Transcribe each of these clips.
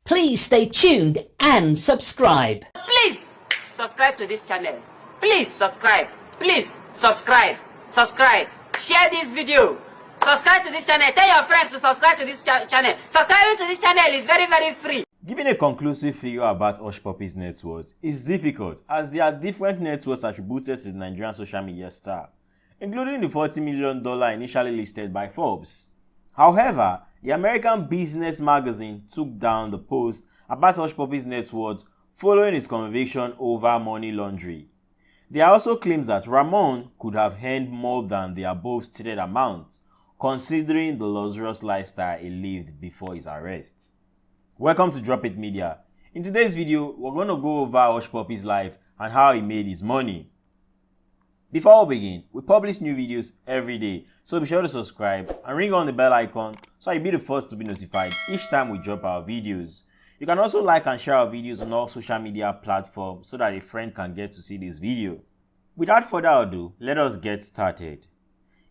Please stay tuned and subscribe. Please subscribe to this channel. Please subscribe. Please subscribe. Subscribe. Share this video. Subscribe to this channel. Tell your friends to subscribe to this channel. Subscribing to this channel is very, very free. Giving a conclusive figure about Hushpuppi's net worth is difficult as there are different net worths attributed to the Nigerian social media star, including the $40 million initially listed by Forbes. However, the American business magazine took down the post about Hushpuppi's net worth following his conviction over money laundering. There are also claims that Ramon could have earned more than the above stated amount, considering the luxurious lifestyle he lived before his arrest. Welcome to Drop It Media. In today's video, we're going to go over Hushpuppi's life and how he made his money. Before we begin, we publish new videos every day, so be sure to subscribe and ring on the bell icon so you'll be the first to be notified each time we drop our videos. You can also like and share our videos on all social media platforms so that a friend can get to see this video. Without further ado, let us get started.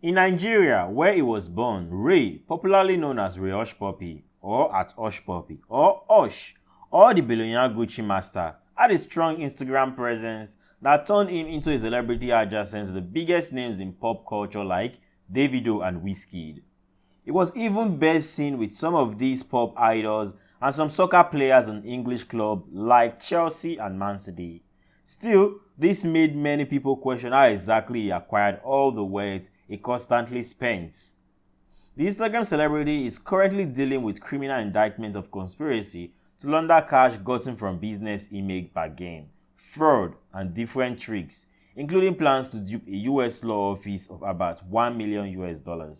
In Nigeria, where he was born, Ray, popularly known as Ray Hushpuppi, or at Hushpuppi, or Hush, or the billionaire Gucci master, had a strong Instagram presence that turned him into a celebrity adjacent to the biggest names in pop culture like Davido and Wizkid. He was even best seen with some of these pop idols and some soccer players on English clubs like Chelsea and Man City. Still, this made many people question how exactly he acquired all the wealth he constantly spends. The Instagram celebrity is currently dealing with criminal indictment of conspiracy to launder cash gotten from business he made bargain, fraud, and different tricks, including plans to dupe a US law office of about $1 million.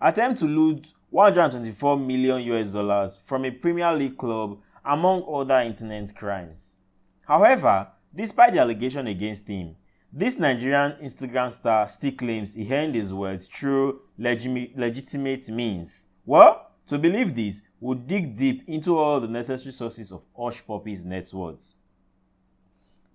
Attempt to loot $124 million from a Premier League club, among other internet crimes. However, despite the allegation against him, this Nigerian Instagram star still claims he earned his wealth through legitimate means. Well, to believe this, we'll dig deep into all the necessary sources of Hushpuppi's net worth.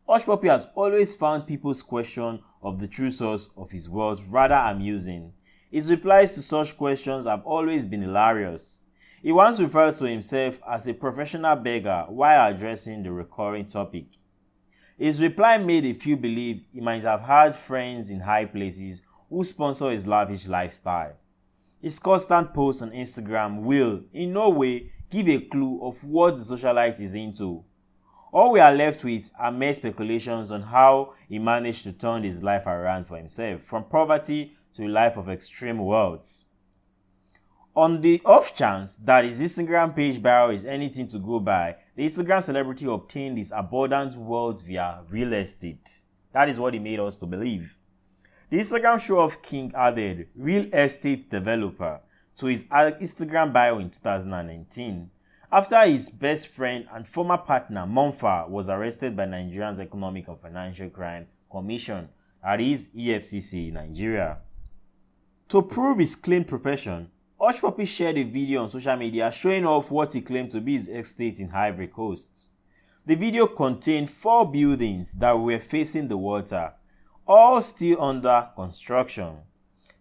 Hushpuppi has always found people's question of the true source of his wealth rather amusing. His replies to such questions have always been hilarious. He once referred to himself as a professional beggar while addressing the recurring topic. His reply made a few believe he might have had friends in high places who sponsor his lavish lifestyle. His constant posts on Instagram will, in no way, give a clue of what the socialite is into. All we are left with are mere speculations on how he managed to turn his life around for himself, from poverty to a life of extreme wealth. On the off chance that his Instagram page bio is anything to go by, the Instagram celebrity obtained his abundant wealth via real estate. That is what he made us to believe. The Instagram show-off king added real estate developer to his Instagram bio in 2019 after his best friend and former partner Monfa was arrested by Nigeria's Economic and Financial Crime Commission, that is EFCC in Nigeria. To prove his claimed profession, Hushpuppi shared a video on social media showing off what he claimed to be his estate in Ivory Coast. The video contained 4 buildings that were facing the water, all still under construction.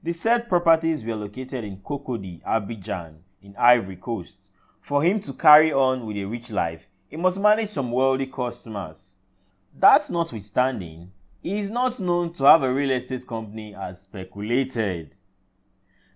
The said properties were located in Cocody, Abidjan, in Ivory Coast. For him to carry on with a rich life, he must manage some wealthy customers. That notwithstanding, he is not known to have a real estate company as speculated.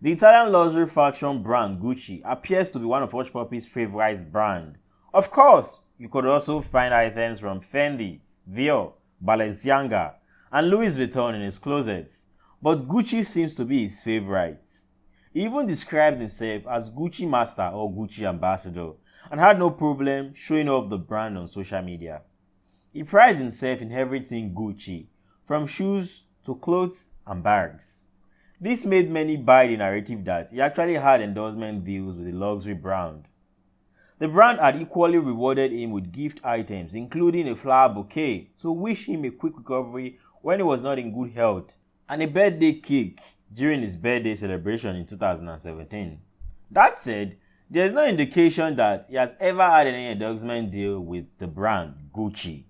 The Italian luxury fashion brand Gucci appears to be one of Hushpuppi's favorite brands. Of course, you could also find items from Fendi, Dior, Balenciaga, and Louis Vuitton in his closets, but Gucci seems to be his favorite. He even described himself as Gucci master or Gucci ambassador and had no problem showing off the brand on social media. He prides himself in everything Gucci, from shoes to clothes and bags. This made many buy the narrative that he actually had endorsement deals with the luxury brand. The brand had equally rewarded him with gift items, including a flower bouquet to wish him a quick recovery when he was not in good health, and a birthday cake during his birthday celebration in 2017. That said, there is no indication that he has ever had any endorsement deal with the brand Gucci.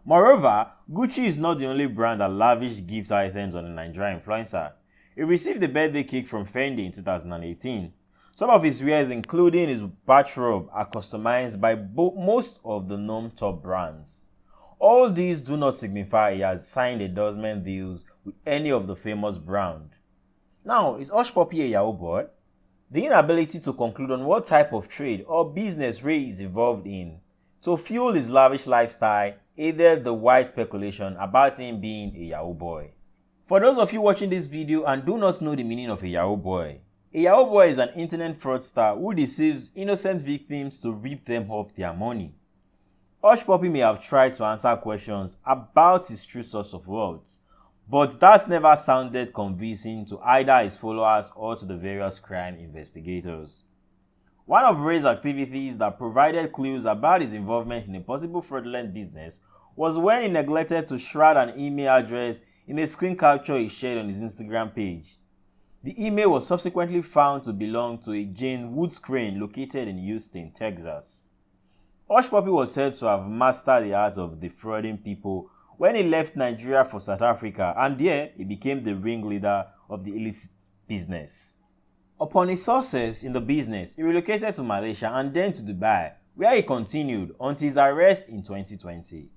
Moreover, Gucci is not the only brand that lavished gift items on a Nigerian influencer. He received a birthday cake from Fendi in 2018. Some of his wares, including his bathrobe, are customized by most of the known top brands. All these do not signify he has signed endorsement deals with any of the famous brands. Now, is Hushpuppi a Yahoo boy? The inability to conclude on what type of trade or business Ray is involved in to fuel his lavish lifestyle aided the wide speculation about him being a Yahoo boy. For those of you watching this video and do not know the meaning of a Yahoo boy is an internet fraudster who deceives innocent victims to rip them of their money. Hushpuppi may have tried to answer questions about his true source of wealth, but that never sounded convincing to either his followers or to the various crime investigators. One of Ray's activities that provided clues about his involvement in a possible fraudulent business was when he neglected to shroud an email address in a screen capture he shared on his Instagram page. The email was subsequently found to belong to a Jane Woods crane located in Houston, Texas. Hushpuppi was said to have mastered the art of defrauding people when he left Nigeria for South Africa, and there he became the ringleader of the illicit business. Upon his success in the business, he relocated to Malaysia and then to Dubai, where he continued until his arrest in 2020.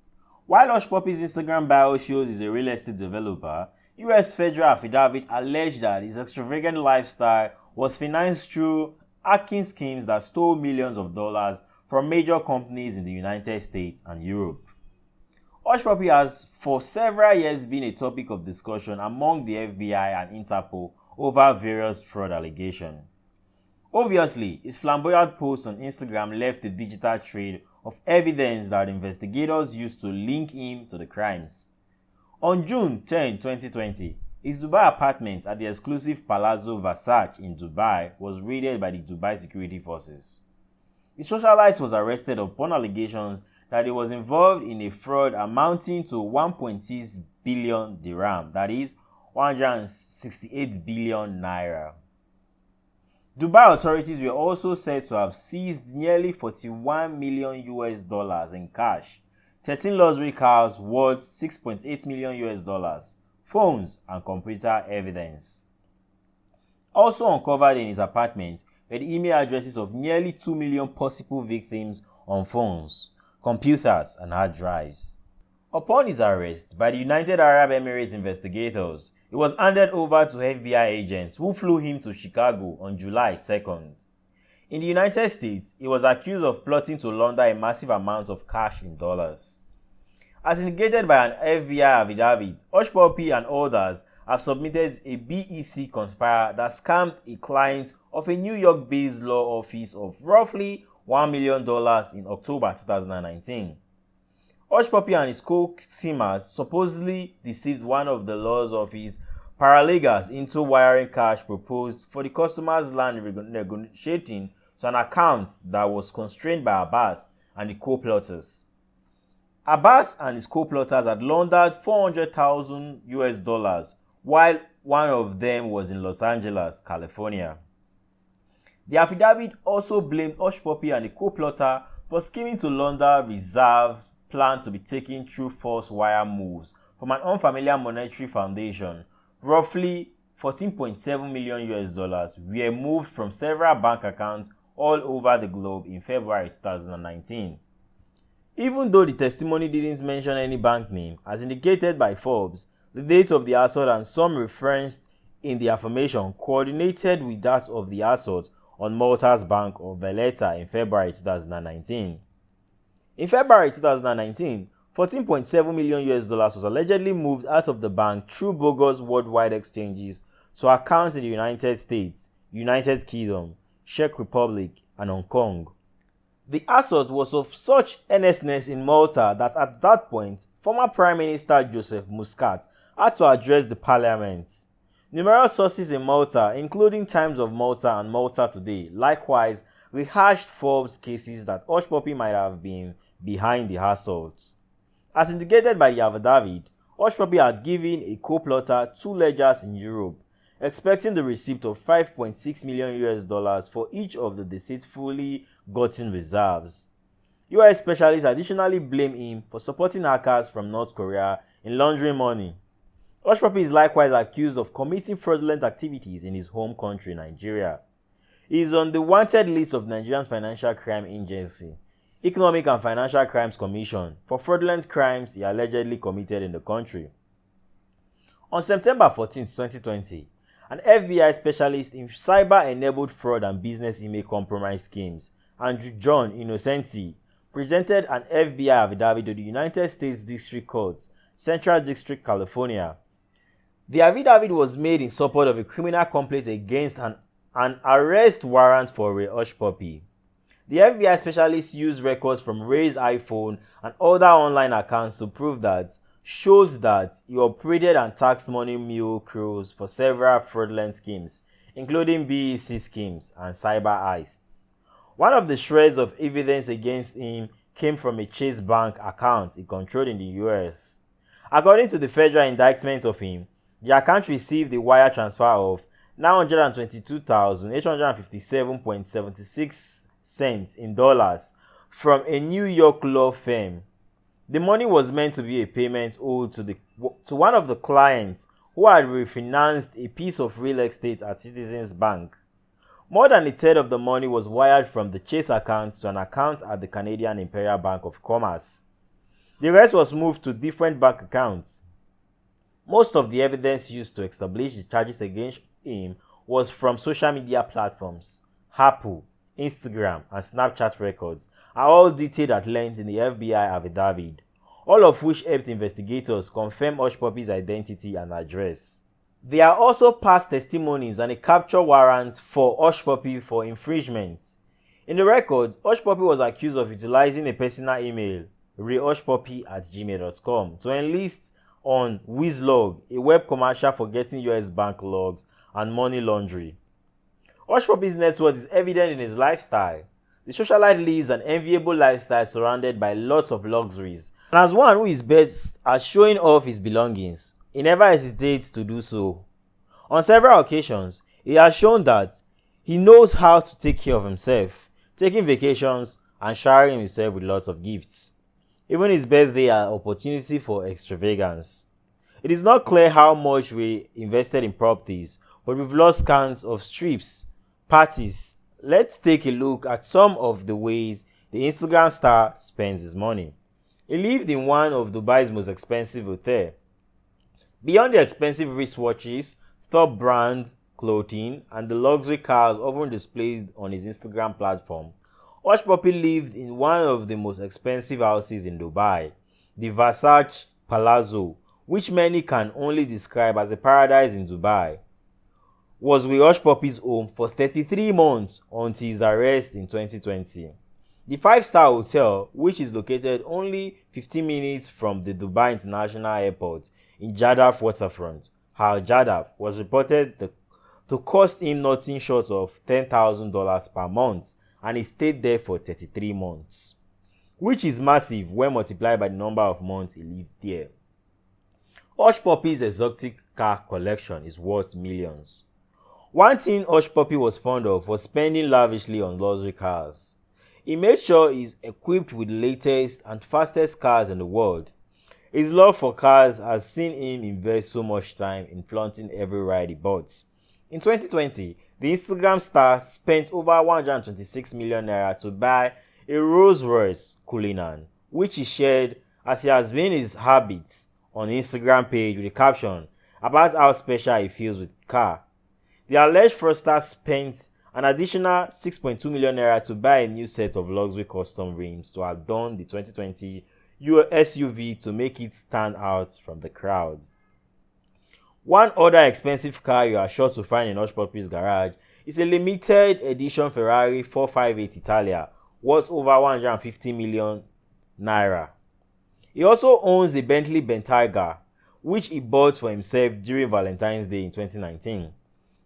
While Hushpuppi's Instagram bio shows he's a real estate developer, US federal affidavit alleged that his extravagant lifestyle was financed through hacking schemes that stole millions of dollars from major companies in the United States and Europe. Hushpuppi has for several years been a topic of discussion among the FBI and Interpol over various fraud allegations. Obviously, his flamboyant posts on Instagram left a digital trail of evidence that investigators used to link him to the crimes. On June 10, 2020, his Dubai apartment at the exclusive Palazzo Versace in Dubai was raided by the Dubai security forces. The socialite was arrested upon allegations that he was involved in a fraud amounting to 1.6 billion dirham, that is 168 billion naira. Dubai authorities were also said to have seized nearly 41 million US dollars in cash, 13 luxury cars worth 6.8 million US dollars, phones and computer evidence. Also uncovered in his apartment were the email addresses of nearly 2 million possible victims on phones, computers and hard drives. Upon his arrest by the United Arab Emirates investigators, he was handed over to FBI agents who flew him to Chicago on July 2nd. In the United States, he was accused of plotting to launder a massive amount of cash in dollars. As indicated by an FBI affidavit, Hushpuppi and others have submitted a BEC conspiracy that scammed a client of a New York-based law office of roughly $1 million in October 2019. Hushpuppi and his co-schemers supposedly deceived one of the law office paralegals into wiring cash proposed for the customer's land negotiating to an account that was constrained by Abbas and the co-plotters. Abbas and his co-plotters had laundered $400,000 US, while one of them was in Los Angeles, California. The affidavit also blamed Hushpuppi and the co-plotter for scheming to launder reserves planned to be taken through false wire moves from an unfamiliar monetary foundation. Roughly 14.7 million US dollars were moved from several bank accounts all over the globe in February 2019. Even though the testimony didn't mention any bank name, as indicated by Forbes, the date of the assault and some referenced in the affirmation coordinated with that of the assault on Malta's Bank of Valletta in February 2019. In February 2019, 14.7 million US dollars was allegedly moved out of the bank through bogus worldwide exchanges to accounts in the United States, United Kingdom, Czech Republic, and Hong Kong. The assault was of such earnestness in Malta that at that point, former Prime Minister Joseph Muscat had to address the parliament. Numerous sources in Malta, including Times of Malta and Malta Today, likewise rehashed Forbes cases that Hushpuppi might have been behind the assault. As indicated by the affidavit, Hushpuppi had given a co-plotter 2 ledgers in Europe, expecting the receipt of 5.6 million US dollars for each of the deceitfully gotten reserves. US specialists additionally blame him for supporting hackers from North Korea in laundering money. Hushpuppi is likewise accused of committing fraudulent activities in his home country, Nigeria. He is on the wanted list of Nigeria's Financial Crime Agency, Economic and Financial Crimes Commission, for fraudulent crimes he allegedly committed in the country. On September 14, 2020, an FBI specialist in cyber-enabled fraud and business email compromise schemes, Andrew John Innocenti, presented an FBI affidavit to the United States District Court, Central District, California. The affidavit was made in support of a criminal complaint against an arrest warrant for Ray Hushpuppi. The FBI specialist used records from Ray's iPhone and other online accounts to prove that showed that he operated and taxed money mule crews for several fraudulent schemes, including BEC schemes and cyber heist. One of the shreds of evidence against him came from a Chase Bank account he controlled in the US. According to the federal indictment of him, the account received a wire transfer of $922,857.76 in dollars from a New York law firm. The money was meant to be a payment owed to one of the clients who had refinanced a piece of real estate at Citizens Bank. More than a third of the money was wired from the Chase account to an account at the Canadian Imperial Bank of Commerce. The rest was moved to different bank accounts. Most of the evidence used to establish the charges against him was from social media platforms, Apple, Instagram, and Snapchat records, are all detailed at length in the FBI affidavit, all of which helped investigators confirm Hushpuppi's identity and address. There are also past testimonies and a capture warrant for Hushpuppi for infringement. In the records, Hushpuppi was accused of utilizing a personal email, rayhushpuppi@gmail.com, to enlist on Wizlog, a web commercial for getting US bank logs and money laundering. Hushpuppi's net worth is evident in his lifestyle. The socialite lives an enviable lifestyle surrounded by lots of luxuries, and as one who is best at showing off his belongings, he never hesitates to do so. On several occasions, he has shown that he knows how to take care of himself, taking vacations and showering himself with lots of gifts. Even his birthday are an opportunity for extravagance. It is not clear how much we invested in properties, but we've lost counts of trips, parties. Let's take a look at some of the ways the Instagram star spends his money. He lived in one of Dubai's most expensive hotels. Beyond the expensive wristwatches, top brand clothing, and the luxury cars often displayed on his Instagram platform, Hushpuppi lived in one of the most expensive houses in Dubai, the Versace Palazzo, which many can only describe as a paradise in Dubai, was with Hushpuppi's home for 33 months until his arrest in 2020. The 5-star hotel, which is located only 15 minutes from the Dubai International Airport in Jeddah waterfront, Al Jeddah, was reported to cost him nothing short of $10,000 per month, and he stayed there for 33 months, which is massive when multiplied by the number of months he lived there. Hushpuppi's exotic car collection is worth millions. One thing Hushpuppi was fond of was spending lavishly on luxury cars. He made sure he's equipped with the latest and fastest cars in the world. His love for cars has seen him invest so much time in flaunting every ride he bought. In 2020, the Instagram star spent over 126 million naira to buy a Rolls-Royce Cullinan, which he shared as he has been his habit on the Instagram page with a caption about how special he feels with the car. The alleged fraudster spent an additional 6.2 million naira to buy a new set of luxury custom rims to adorn the 2020 SUV to make it stand out from the crowd. One other expensive car you are sure to find in Hushpuppi's garage is a limited edition Ferrari 458 Italia worth over 150 million naira. He also owns a Bentley Bentayga, which he bought for himself during Valentine's Day in 2019.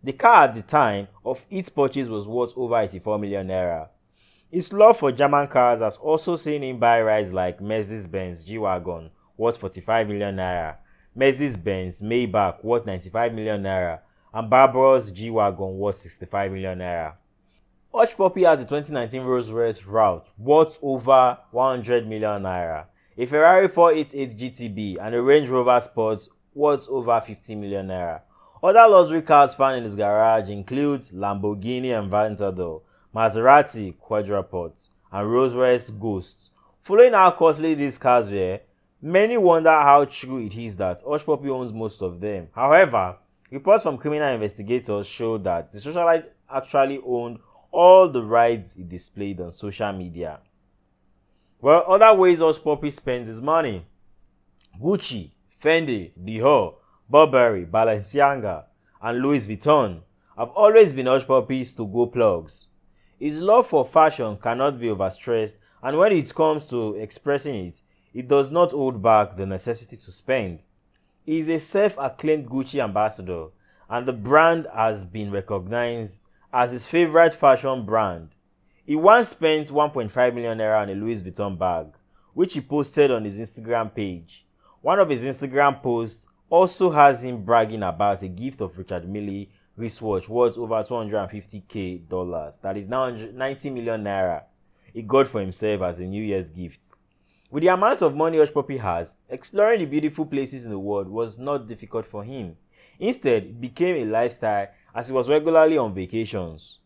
The car at the time of its purchase was worth over 84 million naira. His love for German cars has also seen him buy rides like Mercedes-Benz G-Wagon worth 45 million naira, Mercedes-Benz Maybach worth 95 million naira, and Barbaros G-Wagon worth 65 million naira. Hushpuppi has a 2019 Rolls-Royce Route worth over 100 million naira, a Ferrari 488 GTB, and a Range Rover Sport worth over 50 million naira. Other luxury cars found in his garage include Lamborghini Aventador, Maserati Quadruport, and Rolls-Royce Ghost. Following how costly these cars were, many wonder how true it is that Hushpuppi owns most of them. However, reports from criminal investigators show that the socialite actually owned all the rides he displayed on social media. Well, other ways Hushpuppi spends his money: Gucci, Fendi, Dior, Burberry, Balenciaga, and Louis Vuitton have always been Hushpuppi's to-go plugs. His love for fashion cannot be overstressed, and when it comes to expressing it, it does not hold back the necessity to spend. He is a self-acclaimed Gucci ambassador, and the brand has been recognized as his favorite fashion brand. He once spent 1.5 million naira on a Louis Vuitton bag, which he posted on his Instagram page. One of his Instagram posts also has him bragging about a gift of Richard Mille wristwatch worth over $250,000, that is now 90 million naira, he got for himself as a New Year's gift. With the amount of money Hushpuppi has, exploring the beautiful places in the world was not difficult for him. Instead, it became a lifestyle as he was regularly on vacations.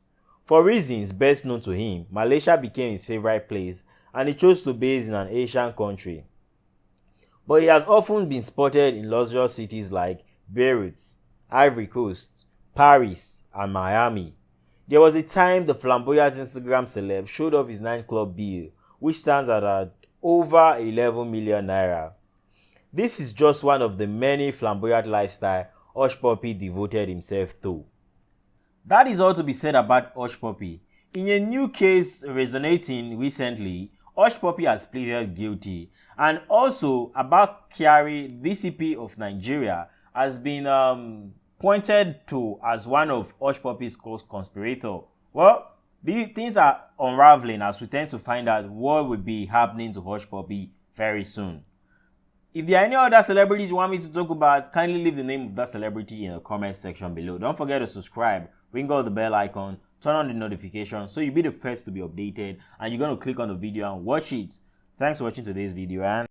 For reasons best known to him, Malaysia became his favorite place, and he chose to base in an Asian country. But he has often been spotted in luxurious cities like Beirut, Ivory Coast, Paris, and Miami. There was a time the flamboyant Instagram celeb showed off his nightclub bill, which stands at over 11 million naira. This is just one of the many flamboyant lifestyle Hushpuppi devoted himself to. That is all to be said about Hushpuppi. In a new case resonating recently, Hushpuppi has pleaded guilty, and also Abbas, DCP of Nigeria, has been pointed to as one of Hushpuppi's co-conspirators. Well, these things are unraveling as we tend to find out what will be happening to Hushpuppi very soon. If there are any other celebrities you want me to talk about, kindly leave the name of that celebrity in the comment section below. Don't forget to subscribe, ring on the bell icon, turn on the notification so you'll be the first to be updated, and you're going to click on the video and watch it. Thanks for watching today's video, and